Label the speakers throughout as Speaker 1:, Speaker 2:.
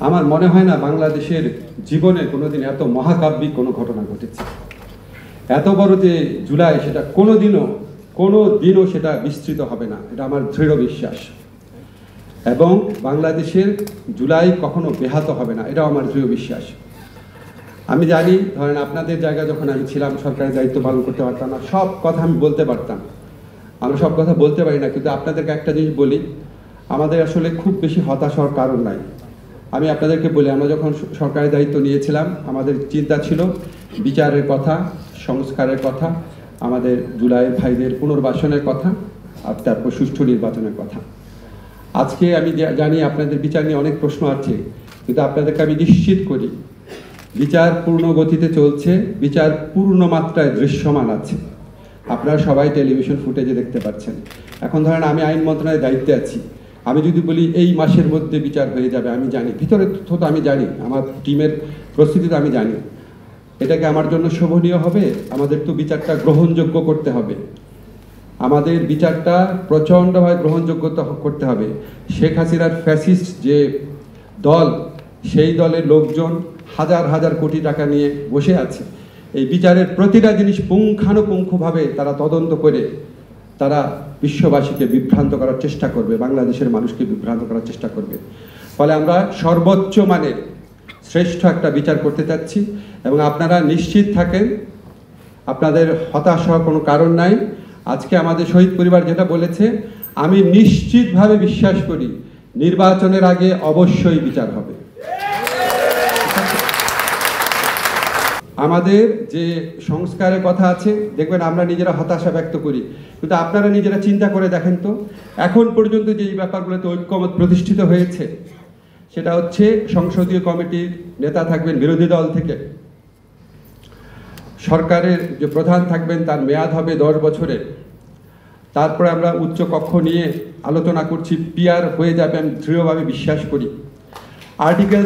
Speaker 1: আমার মনে হয় না বাংলাদেশের জীবনে কোনোদিন এত মহাকাব্যিক কোনো ঘটনা ঘটেছে। এত বড় যে জুলাই, সেটা কোনোদিনও সেটা বিস্তৃত হবে না, এটা আমার দৃঢ় বিশ্বাস। এবং বাংলাদেশের জুলাই কখনো ব্যাহত হবে না, এটাও আমার দৃঢ় বিশ্বাস। আমি জানি, ধরেন আপনাদের জায়গায় যখন আমি ছিলাম, সরকারের দায়িত্ব পালন করতে পারতাম না, সব কথা আমি বলতে পারতাম। আমরা সব কথা বলতে পারি না, কিন্তু আপনাদেরকে একটা জিনিস বলি, আমাদের আসলে খুব বেশি হতাশ হওয়ার কারণ নাই। আমি আপনাদেরকে বলি, আমরা যখন সরকারের দায়িত্ব নিয়েছিলাম, আমাদের চিন্তা ছিল বিচারের কথা, সংস্কারের কথা, আমাদের জুলাইয়ের ভাইদের পুনর্বাসনের কথা, আর তারপর সুষ্ঠু নির্বাচনের কথা। আজকে আমি জানি আপনাদের বিচার নিয়ে অনেক প্রশ্ন আছে, কিন্তু আপনাদেরকে আমি নিশ্চিত করি বিচার পূর্ণ গতিতে চলছে, বিচার পূর্ণ মাত্রায় দৃশ্যমান আছে। আপনারা সবাই টেলিভিশন ফুটেজে দেখতে পাচ্ছেন। এখন ধরেন আমি আইন মন্ত্রণালয়ের দায়িত্বে আছি, আমি যদি বলি এই মাসের মধ্যে বিচার হয়ে যাবে, আমি জানি ভিতরের তথ্য তো আমি জানি, আমার টিমের প্রস্তুতি তো আমি জানি, এটাকে আমার জন্য শোভনীয় হবে? আমাদের তো বিচারটা গ্রহণযোগ্য করতে হবে, আমাদের বিচারটা প্রচণ্ডভাবে গ্রহণযোগ্য করতে হবে। শেখ হাসিনার ফ্যাসিস্ট যে দল, সেই দলের লোকজন হাজার হাজার কোটি টাকা নিয়ে বসে আছে। এই বিচারের প্রতিটা জিনিস পুঙ্খানুপুঙ্খভাবে তারা তদন্ত করে তারা বিশ্ববাসীকে বিভ্রান্ত করার চেষ্টা করবে, বাংলাদেশের মানুষকে বিভ্রান্ত করার চেষ্টা করবে। ফলে আমরা সর্বোচ্চ মানের শ্রেষ্ঠ একটা বিচার করতে চাচ্ছি, এবং আপনারা নিশ্চিত থাকেন, আপনাদের হতাশ হওয়ার কোনো কারণ নাই। আজকে আমাদের শহীদ পরিবার যেটা বলেছে, আমি নিশ্চিতভাবে বিশ্বাস করি নির্বাচনের আগে অবশ্যই বিচার হবে। আমাদের যে সংস্কারের কথা আছে, দেখবেন আমরা নিজেরা হতাশা ব্যক্ত করি, কিন্তু আপনারা নিজেরা চিন্তা করে দেখেন তো, এখন পর্যন্ত যে এই ব্যাপারগুলোতে ঐক্যমত প্রতিষ্ঠিত হয়েছে, সেটা হচ্ছে সংসদীয় কমিটির নেতা থাকবেন বিরোধী দল থেকে, সরকারের যে প্রধান থাকবেন তার মেয়াদ হবে 10 বছরের, তারপরে আমরা উচ্চ কক্ষ নিয়ে আলোচনা করছি, পিআর হয়ে যাবে আমি দৃঢ়ভাবে বিশ্বাস করি। আর্টিকেল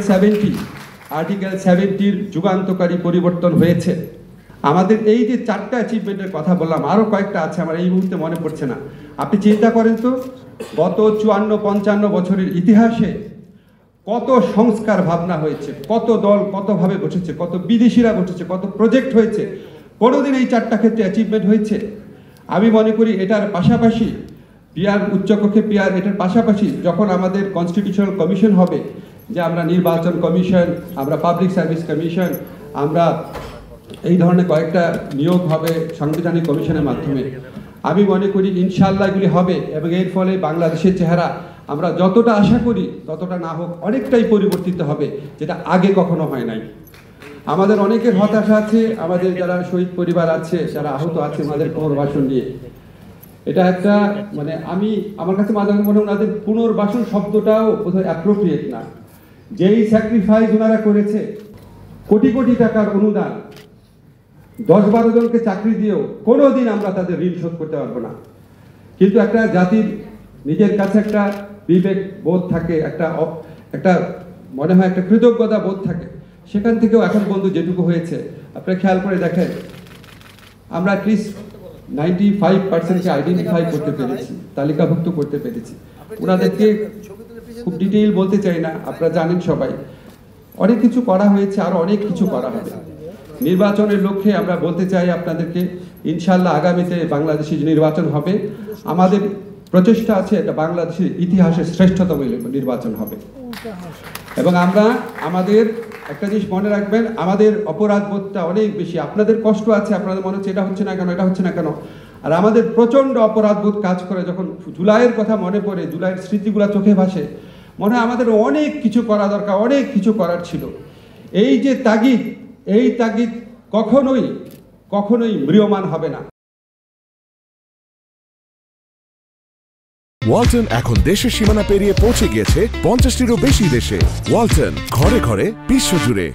Speaker 1: 70-র যুগান্তকারী পরিবর্তন হয়েছে। আমাদের এই যে 4টা অ্যাচিভমেন্টের কথা বললাম, আরও কয়েকটা আছে, আমার এই মুহূর্তে মনে পড়ছে না। আপনি চিন্তা করেন তো, গত 54-55 বছরের ইতিহাসে কত সংস্কার ভাবনা হয়েছে, কত দল কতভাবে বসেছে, কত বিদেশিরা বসেছে, কত প্রজেক্ট হয়েছে। কোনোদিন এই 4টা ক্ষেত্রে অ্যাচিভমেন্ট হয়েছে? আমি মনে করি এটার পাশাপাশি পিআর, উচ্চকক্ষে পিআর, এটার পাশাপাশি যখন আমাদের কনস্টিটিউশনাল কমিশন হবে, যে আমরা নির্বাচন কমিশন, আমরা পাবলিক সার্ভিস কমিশন, আমরা এই ধরনের কয়েকটা নিয়োগ হবে সাংবিধানিক কমিশনের মাধ্যমে, আমি মনে করি ইনশাআল্লাহ এগুলি হবে, এবং এর ফলে বাংলাদেশের চেহারা আমরা যতটা আশা করি ততটা না হোক অনেকটাই পরিবর্তিত হবে, যেটা আগে কখনো হয় নাই। আমাদের অনেকের হতাশা আছে, আমাদের যারা শহীদ পরিবার আছে, যারা আহত আছে, ওনাদের পুনর্বাসন নিয়ে। এটা একটা আমার কাছে মাঝে মাঝে মনে হয় ওনাদের পুনর্বাসন শব্দটাও বোধহয় অ্যাপ্রোপ্রিয়েট না। যেই স্যাক্রিফাইস ওনারা করেছে, কোটি কোটি টাকার অনুদান, 10-12 জনকে চাকরি দিয়েও কোনোদিন আমরা তাদের ঋণ শোধ করতে পারবো না। কিন্তু একটা জাতির নিজের কাছে একটা বিবেক বোধ থাকে, একটা মনে হয় একটা কৃতজ্ঞতা বোধ থাকে, সেখান থেকেও এখন পর্যন্ত যেটুকু হয়েছে আপনারা খেয়াল করে দেখেন, আমরা অ্যাটলিস্ট 95%কে আইডেন্টিফাই করতে পেরেছি, তালিকাভুক্ত করতে পেরেছি। ওনাদেরকে খুব ডিটেইল বলতে চাই না, আপনারা জানেন সবাই, অনেক কিছু করা হয়েছে, আরো অনেক কিছু করা হবে। নির্বাচনের লক্ষ্যে আমরা বলতে চাই আপনাদেরকে, ইনশাআল্লাহ আগামীতে বাংলাদেশে যে নির্বাচন হবে, আমাদের প্রচেষ্টা আছে এটা বাংলাদেশের ইতিহাসের শ্রেষ্ঠতম নির্বাচন হবে। এবং আমরা আমাদের একটা জিনিস মনে রাখবেন, আমাদের অপরাধ বোধটা অনেক বেশি। আপনাদের কষ্ট আছে, আপনাদের মনে হচ্ছে এটা হচ্ছে না কেন, এটা হচ্ছে না কেন, আর আমাদের প্রচণ্ড অপরাধ বোধ কাজ করে। যখন জুলাইয়ের কথা মনে পড়ে, জুলাইয়ের স্মৃতিগুলো চোখে ভাসে, মনে হয় আমাদের অনেক কিছু করা দরকার, অনেক কিছু করার ছিল। এই যে তাগিদ, এই তাগিদ কখনোই ম্রিয়মান হবে না।
Speaker 2: ওয়ালটন এখন দেশের সীমানা পেরিয়ে পৌঁছে গিয়েছে 50টিরও বেশি দেশে। ওয়ালটন, ঘরে ঘরে বিশ্বজুড়ে।